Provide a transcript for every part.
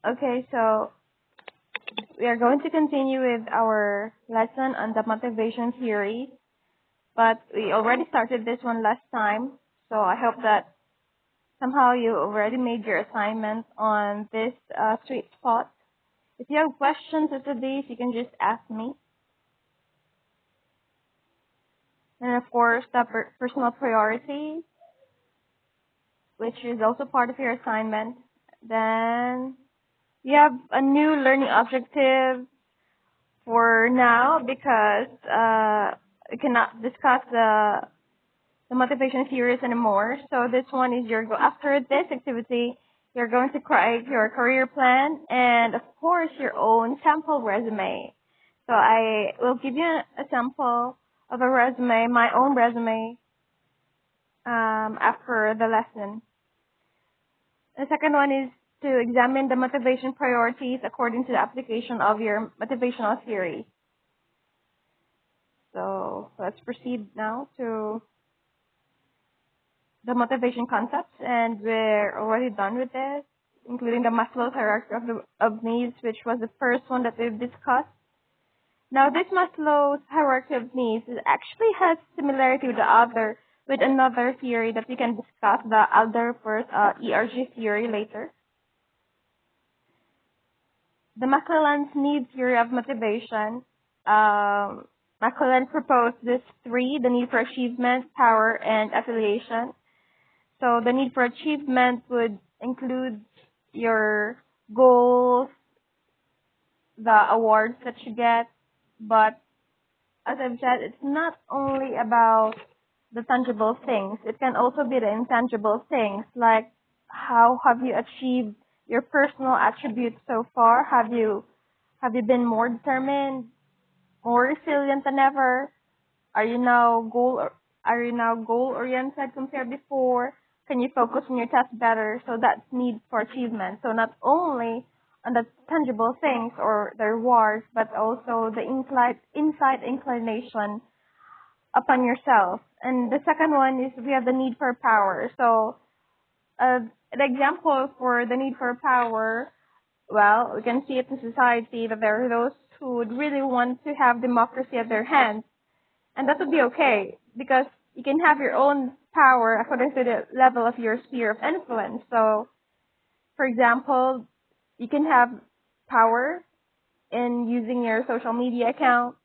Okay, so we are going to continue with our lesson on the motivation theory, but we already started this one last time, so I hope that somehow you already made your assignment on this sweet spot. If you have questions after this, you can just ask me. And of course, the personal priority, which is also part of your assignment. Then you have a new learning objective for now because we cannot discuss the motivation theories anymore. So this one is your go. After this activity, you're going to create your career plan and of course your own sample resume. So I will give you a sample of a resume, my own resume, after the lesson. The second one is to examine the motivation priorities according to the application of your motivational theory. So let's proceed now to the motivation concepts, and we're already done with this, including the Maslow's hierarchy of needs, which was the first one that we've discussed. Now, this Maslow's hierarchy of needs actually has similarity with another theory that we can discuss, the Alderfer's ERG theory later. The McClelland's need theory of motivation. McClelland proposed this three: the need for achievement, power, and affiliation. So the need for achievement would include your goals, the awards that you get, but as I've said, it's not only about the tangible things. It can also be the intangible things, like how have you achieved your personal attributes so far? Have you been more determined, more resilient than ever? Are you now goal oriented compared before? Can you focus on your task better? So that's need for achievement. So not only on the tangible things or the rewards, but also the inside inclination upon yourself. And the second one is we have the need for power. So the example for the need for power, well, we can see it in society that there are those who would really want to have democracy at their hands. And that would be okay because you can have your own power according to the level of your sphere of influence. So, for example, you can have power in using your social media account.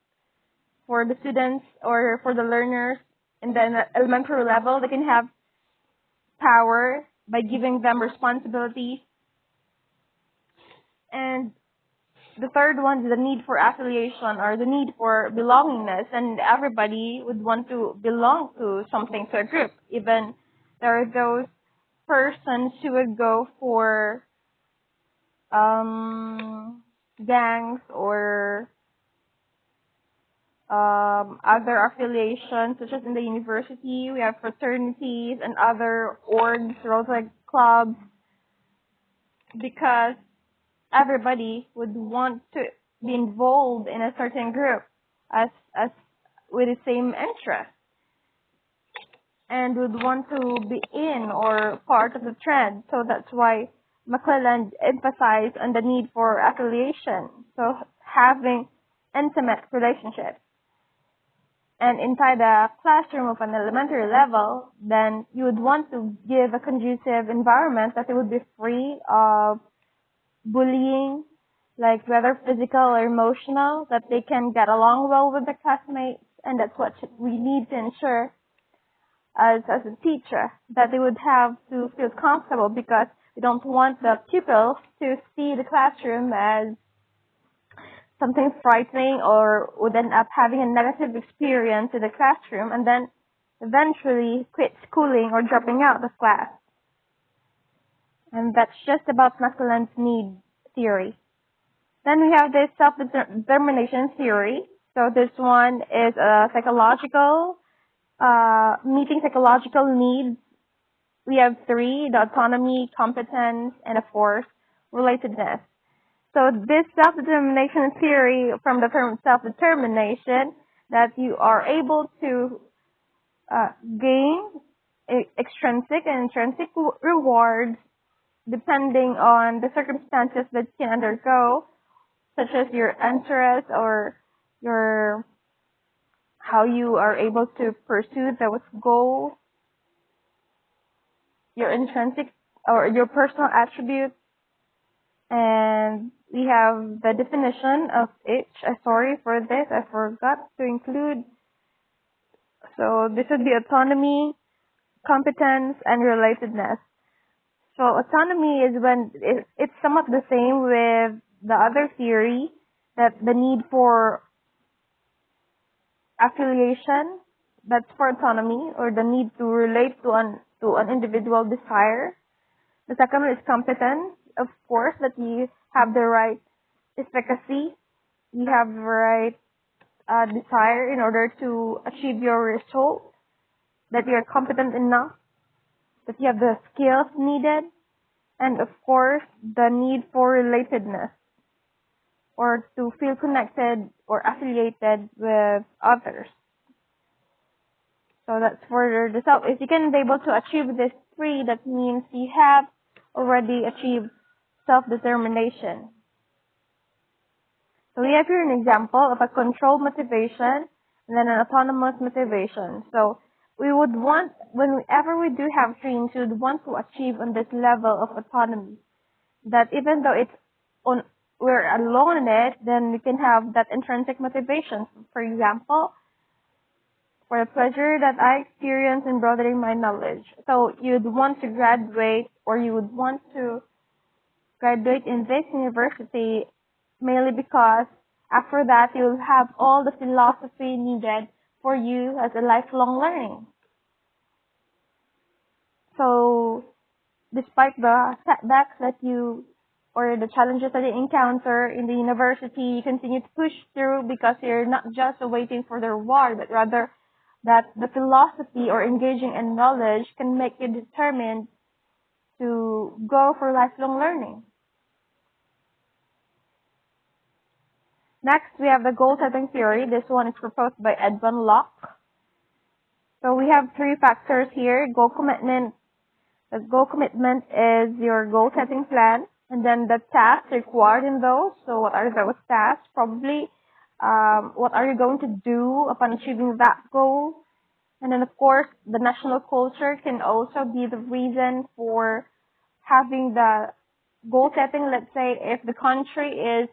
For the students or for the learners in the elementary level, they can have power by giving them responsibilities. And the third one is the need for affiliation or the need for belongingness, and everybody would want to belong to something, to a group. Even there are those persons who would go for gangs or other affiliations, such as in the university, we have fraternities and other orgs, Rotary clubs, because everybody would want to be involved in a certain group as with the same interest and would want to be in or part of the trend. So that's why McClelland emphasized on the need for affiliation. So having intimate relationships. And inside the classroom of an elementary level, then you would want to give a conducive environment that it would be free of bullying, like whether physical or emotional, that they can get along well with the classmates, and that's what we need to ensure as a teacher, that they would have to feel comfortable, because we don't want the pupils to see the classroom as something frightening or would end up having a negative experience in the classroom and then eventually quit schooling or dropping out of class. And that's just about McClelland's need theory. Then we have this self-determination theory. So this one is a psychological, meeting psychological needs. We have three: the autonomy, competence, and of course, relatedness. So this self-determination theory, from the term self-determination, that you are able to gain extrinsic and intrinsic rewards depending on the circumstances that you can undergo, such as your interest or your how you are able to pursue those goals, your intrinsic or your personal attributes, and we have the definition of each. Sorry for this, I forgot to include. So this would be autonomy, competence, and relatedness. So autonomy is when it's somewhat the same with the other theory, that the need for affiliation, that's for autonomy, or the need to relate to an individual desire. The second one is competence, of course, that you have the right efficacy, you have the right desire in order to achieve your result, that you're competent enough, that you have the skills needed, and of course, the need for relatedness, or to feel connected or affiliated with others. So that's for the self. If you can be able to achieve this three, that means you have already achieved self-determination. So we have here an example of a controlled motivation and then an autonomous motivation. So we would want, whenever we do have dreams, we would want to achieve on this level of autonomy. That even though we're alone in it, then we can have that intrinsic motivation. For example, for the pleasure that I experience in broadening my knowledge. So you'd want to graduate, or you would want to graduate in this university mainly because after that you'll have all the philosophy needed for you as a lifelong learning. So despite the setbacks that you or the challenges that you encounter in the university, you continue to push through because you're not just waiting for the reward, but rather that the philosophy or engaging in knowledge can make you determined to go for lifelong learning. Next, we have the goal-setting theory. This one is proposed by Edwin Locke. So we have three factors here. Goal commitment. The goal commitment is your goal-setting plan, and then the tasks required in those. So what are those tasks? Probably what are you going to do upon achieving that goal? And then, of course, the national culture can also be the reason for having the goal setting. Let's say if the country is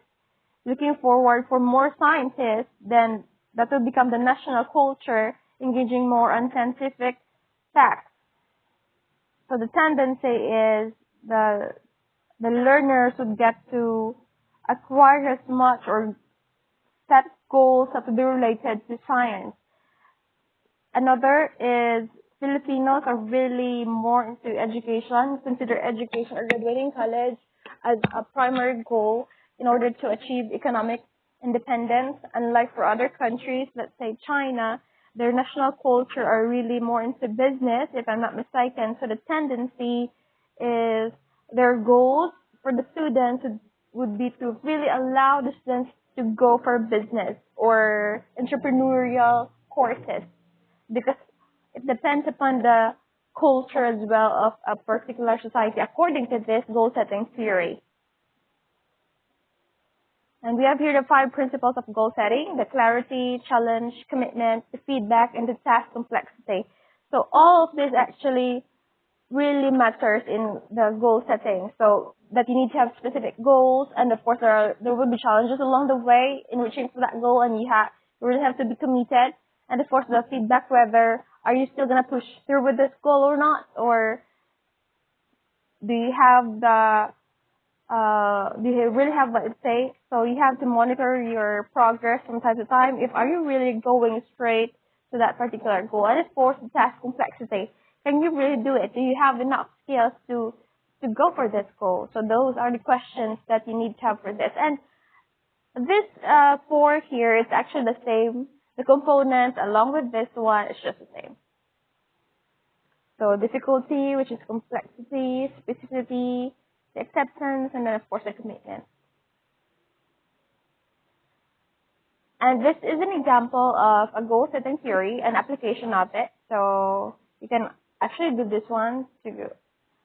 looking forward for more scientists, then that will become the national culture, engaging more on scientific facts. So the tendency is the learners would get to acquire as much or set goals that will be related to science. Another is Filipinos are really more into education, consider education or graduating college as a primary goal in order to achieve economic independence. Unlike for other countries, let's say China, their national culture are really more into business, if I'm not mistaken. So the tendency is their goals for the students would be to really allow the students to go for business or entrepreneurial courses, because it depends upon the culture as well of a particular society according to this goal-setting theory. And we have here the 5 principles of goal setting: the clarity, challenge, commitment, the feedback, and the task complexity. So all of this actually really matters in the goal setting. So that you need to have specific goals, and of course there will be challenges along the way in reaching for that goal, and you really have to be committed. And of course the feedback, whether are you still gonna push through with this goal or not, or do you really have what it takes? So you have to monitor your progress from time to time. If are you really going straight to that particular goal? And of course, the task complexity. Can you really do it? Do you have enough skills to go for this goal? So those are the questions that you need to have for this. And this 4 here is actually the same. The components along with this one is just the same. So difficulty, which is complexity, specificity, the acceptance, and then of course the commitment. And this is an example of a goal-setting theory and application of it. So you can actually do this one to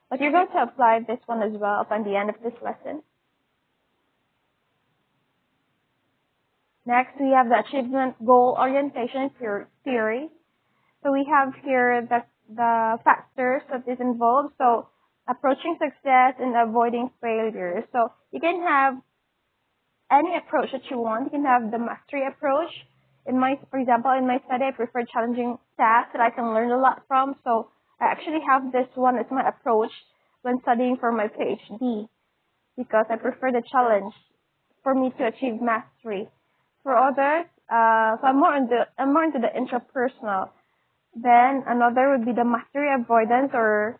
But you're going to apply this one as well upon the end of this lesson. Next, we have the achievement goal orientation theory. So we have here the factors that is involved. So approaching success and avoiding failure. So you can have any approach that you want. You can have the mastery approach. For example, in my study, I prefer challenging tasks that I can learn a lot from. So I actually have this one as my approach when studying for my PhD because I prefer the challenge for me to achieve mastery. For others, so I'm more into the intrapersonal. Then another would be the mastery avoidance, or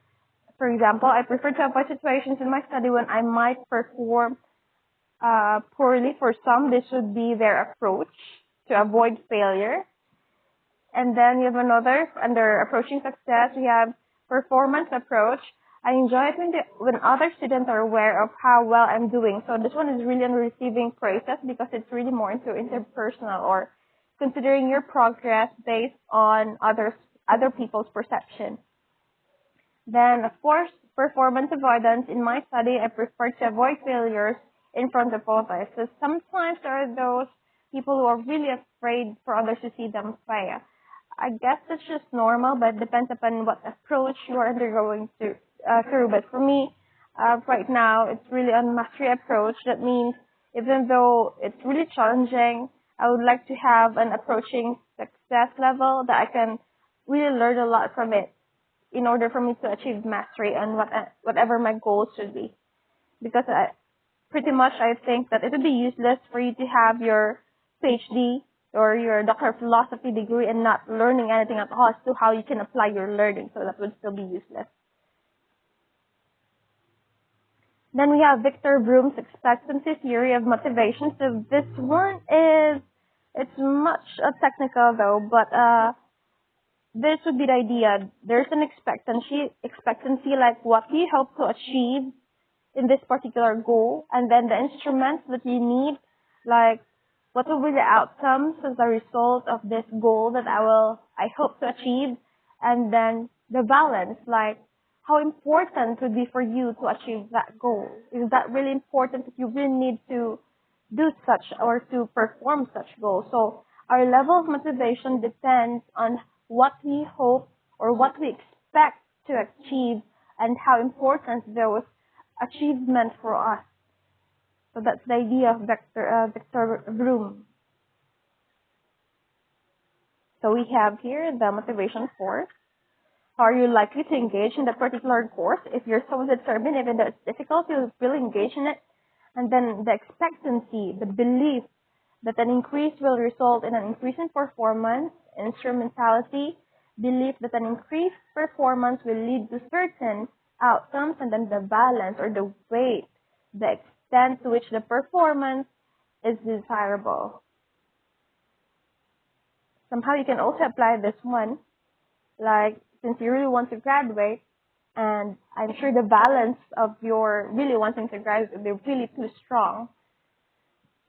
for example, I prefer to avoid situations in my study when I might perform poorly. For some, this would be their approach to avoid failure. And then we have another, under approaching success, we have performance approach. I enjoy it when other students are aware of how well I'm doing. So this one is really on receiving praises because it's really more into interpersonal, or considering your progress based on other people's perception. Then, of course, performance avoidance. In my study, I prefer to avoid failures in front of others. So sometimes there are those people who are really afraid for others to see them fail. I guess that's just normal, but it depends upon what approach you are undergoing through. But for me, right now, it's really a mastery approach. That means even though it's really challenging, I would like to have an approaching success level that I can really learn a lot from it in order for me to achieve mastery and whatever my goals should be. Because I think that it would be useless for you to have your PhD or your Doctor of Philosophy degree and not learning anything at all as to how you can apply your learning. So that would still be useless. Then we have Victor Broom's expectancy theory of motivation. So this one it's much technical though, but this would be the idea. There's an expectancy like what you hope to achieve in this particular goal, and then the instruments that you need, like what will be the outcomes as a result of this goal that I hope to achieve, and then the balance, like how important would be for you to achieve that goal. Is that really important that you really need to do such or to perform such goals? So our level of motivation depends on what we hope or what we expect to achieve and how important those achievements for us. So that's the idea of Victor Broom. So we have here the motivation force. Are you likely to engage in that particular course? If you're so determined, even though it's difficult, you'll really engage in it. And then the expectancy, the belief that an increase will result in an increase in performance, instrumentality, belief that an increased performance will lead to certain outcomes, and then the balance or the weight, the extent to which the performance is desirable. Somehow you can also apply this one, like since you really want to graduate, and I'm sure the balance of your really wanting to graduate will be really too strong.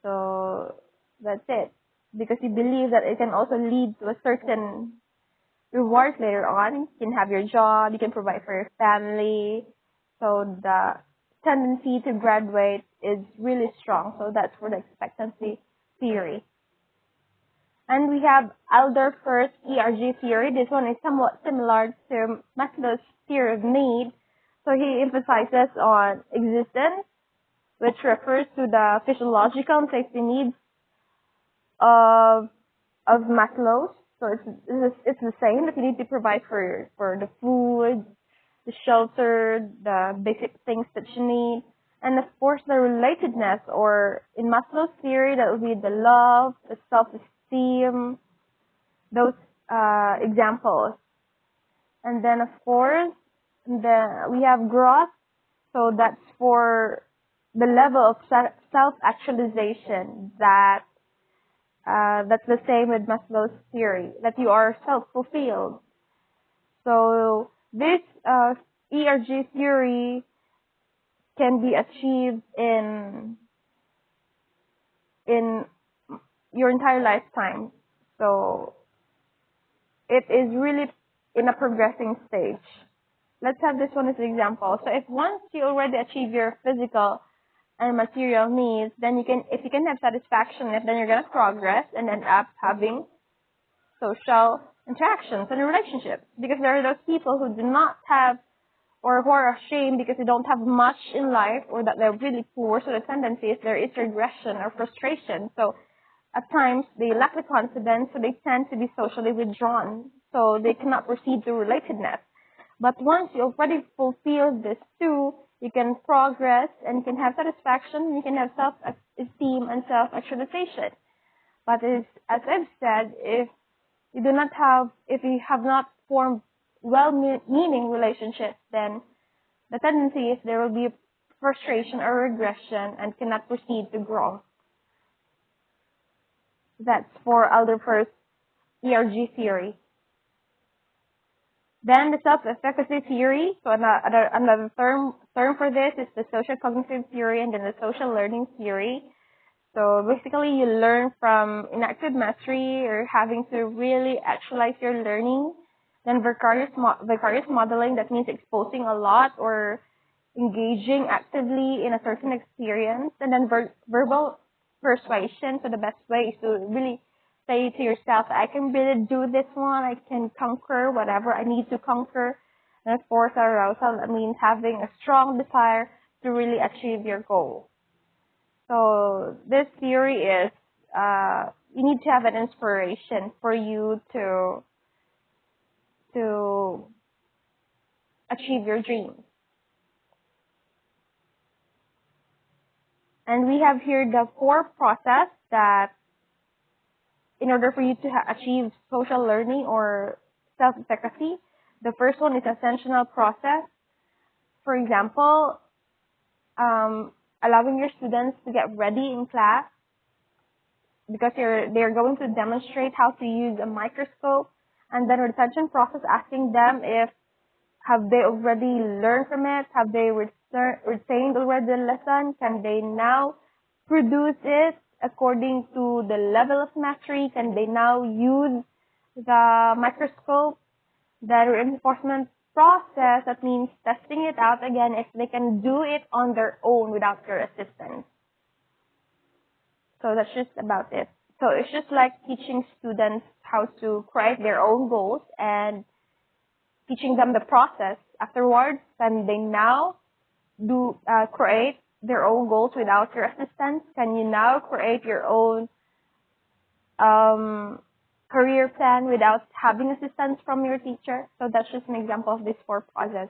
So that's it. Because you believe that it can also lead to a certain reward later on. You can have your job, you can provide for your family. So the tendency to graduate is really strong. So that's for the expectancy theory. And we have Alderfer's ERG theory. This one is somewhat similar to Maslow's theory of need. So he emphasizes on existence, which refers to the physiological and safety needs of Maslow's. So it's the same that you need to provide for the food, the shelter, the basic things that you need. And of course, the relatedness, or in Maslow's theory, that would be the love, the self-esteem, those examples. And then of course, we have growth. So that's for the level of self-actualization that's the same with Maslow's theory, that you are self-fulfilled. So this ERG theory can be achieved in your entire lifetime. So it is really in a progressing stage. let's have this one as an example. So if once you already achieve your physical and material needs, then if you can have satisfaction in it, then you're gonna progress and end up having social interactions and relationships. Because there are those people who do not have, or who are ashamed because they don't have much in life, or that they're really poor. So the tendency is there is regression or frustration. So at times they lack the confidence, so they tend to be socially withdrawn. So they cannot proceed to relatedness. But once you already fulfill this too, you can progress and you can have satisfaction, you can have self-esteem and self-actualization. But as I've said, if you have not formed well-meaning relationships, then the tendency is there will be frustration or regression and cannot proceed to grow. That's for Alderfer's ERG theory. Then the self-efficacy theory. So another term for this is the social cognitive theory and then the social learning theory. So basically, you learn from enacted mastery or having to really actualize your learning. Then vicarious modeling, that means exposing a lot or engaging actively in a certain experience. And then verbal persuasion. So the best way is to really say to yourself, I can really do this one. I can conquer whatever I need to conquer. And of course, arousal, that means having a strong desire to really achieve your goal. So this theory is, you need to have an inspiration for you to achieve your dreams. And we have here the core process that in order for you to achieve social learning or self-efficacy, the first one is ascensional process. For example, allowing your students to get ready in class because they're going to demonstrate how to use a microscope, and then retention process, asking them if have they already learned from it, have they retained already the lesson, can they now produce it according to the level of mastery, can they now use the microscope. The reinforcement process, that means testing it out again if they can do it on their own without your assistance. So that's just about it. So it's just like teaching students how to create their own goals and teaching them the process afterwards. Can they now create their own goals without your assistance? Can you now create your own career plan without having assistance from your teacher? So that's just an example of this four process.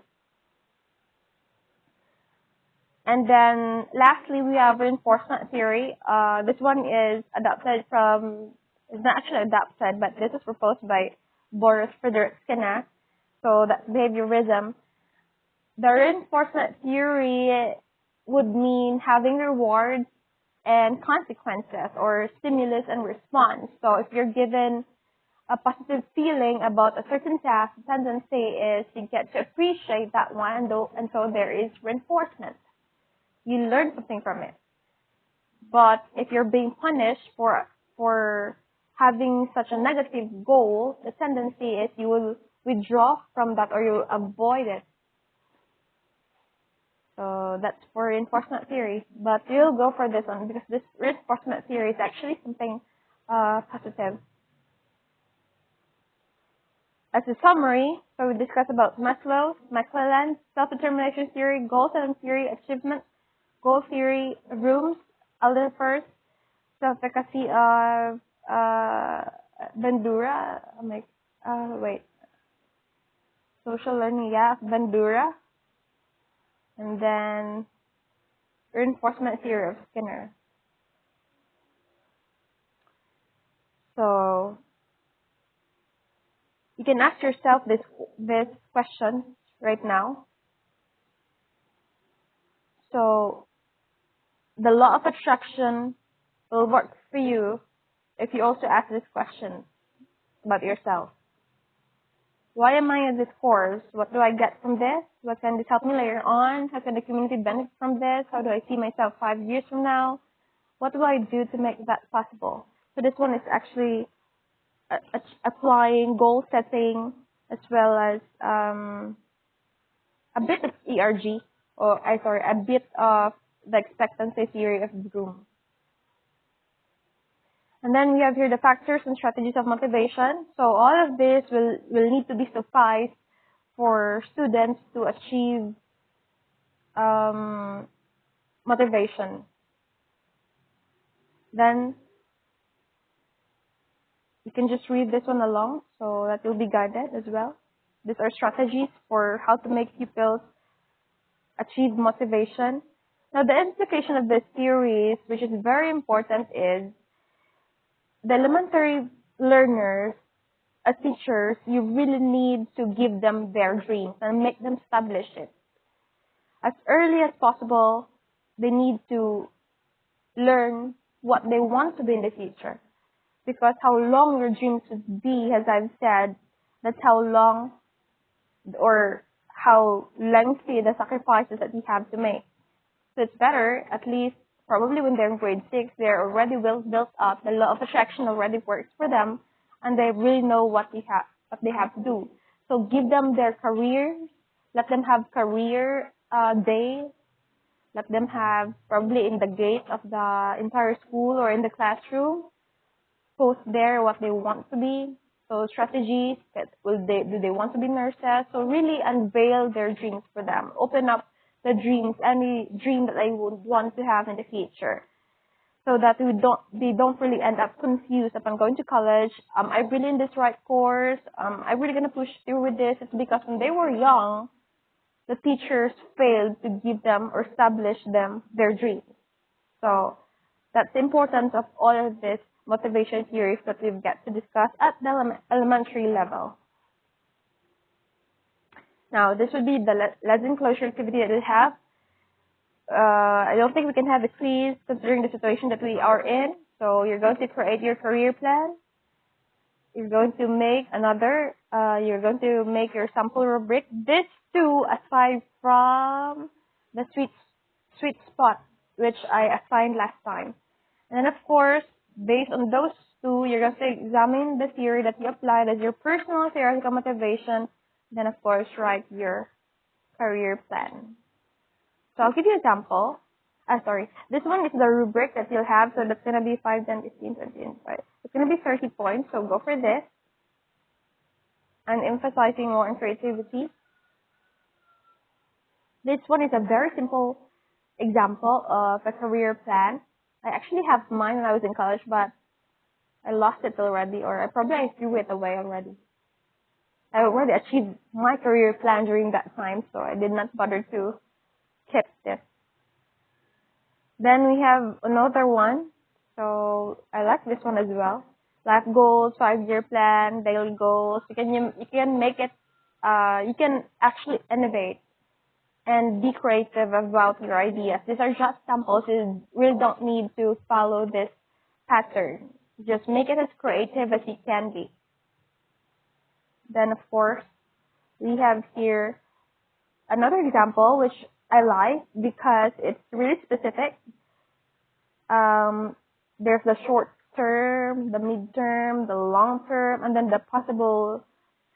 And then lastly, we have reinforcement theory. This one is it's not actually adopted, but this is proposed by Boris Frederick Skinner. So that's behaviorism. The reinforcement theory would mean having rewards and consequences, or stimulus and response. So if you're given a positive feeling about a certain task, the tendency is you get to appreciate that one, and so there is reinforcement. You learn something from it. But if you're being punished for having such a negative goal, the tendency is you will withdraw from that or you will avoid it. So that's for reinforcement theory. But we'll go for this one because this reinforcement theory is actually something positive. As a summary, so we discussed about Maslow's, McClelland's self-determination theory, goal-setting theory, achievement, goal theory, Rooms, Alderfer's, self-efficacy of Bandura, social learning, Bandura, and then reinforcement theory of Skinner. So you can ask yourself this question right now. So the law of attraction will work for you if you also ask this question about yourself. Why am I in this course? What do I get from this? What can this help me later on? How can the community benefit from this? How do I see myself 5 years from now? What do I do to make that possible? So this one is actually applying goal setting as well as a bit of ERG, a bit of the expectancy theory of Bloom. And then we have here the factors and strategies of motivation. So all of this will need to be suffice for students to achieve motivation. Then you can just read this one along so that you'll be guided as well. These are strategies for how to make pupils achieve motivation. Now the implication of this theory, which is very important, is the elementary learners, as teachers, you really need to give them their dreams and make them establish it. As early as possible, they need to learn what they want to be in the future. Because how long your dreams would be, as I've said, that's how long or how lengthy the sacrifices that you have to make. So it's better, at least, probably when they're in grade 6, they're already well built up. The law of attraction already works for them, and they really know what they have to do. So give them their careers. Let them have career days. Let them have probably in the gate of the entire school or in the classroom. Post there what they want to be. So strategies. Do they want to be nurses? So really unveil their dreams for them. Open up the dreams, any dream that they would want to have in the future, so that they don't really end up confused upon going to college. Am I really in this right course? Am I really gonna push through with this? It's because when they were young, the teachers failed to give them or establish them their dreams. So that's the importance of all of this motivation theories that we've got to discuss at the elementary level. Now, this would be the lesson closure activity that we have. I don't think we can have a quiz considering the situation that we are in. So you're going to create your career plan. You're going to make you're going to make your sample rubric. This too, aside from the sweet spot, which I assigned last time. And then of course, based on those two, you're going to examine the theory that you applied as your personal theoretical motivation. Then of course, write your career plan. So I'll give you an example. This one is the rubric that you'll have. So that's going to be 5, 10, 15, 20, 25. It's going to be 30 points. So go for this. And emphasizing more on creativity. This one is a very simple example of a career plan. I actually have mine when I was in college, but I lost it already, or I threw it away already. I already achieved my career plan during that time, so I did not bother to keep it. Then we have another one. So I like this one as well. Life goals, 5-year plan, daily goals. You can make it. You can actually innovate and be creative about your ideas. These are just samples. You really don't need to follow this pattern. Just make it as creative as you can be. Then of course, we have here another example which I like because it's really specific. There's the short term, the mid-term, the long term, and then the possible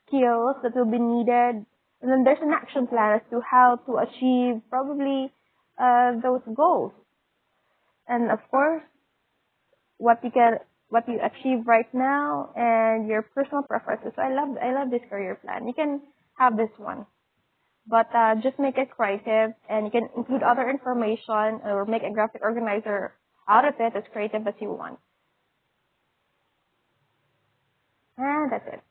skills that will be needed. And then there's an action plan as to how to achieve probably those goals. And of course, what you achieve right now and your personal preferences. So I love this career plan. You can have this one. But just make it creative, and you can include other information or make a graphic organizer out of it as creative as you want. And that's it.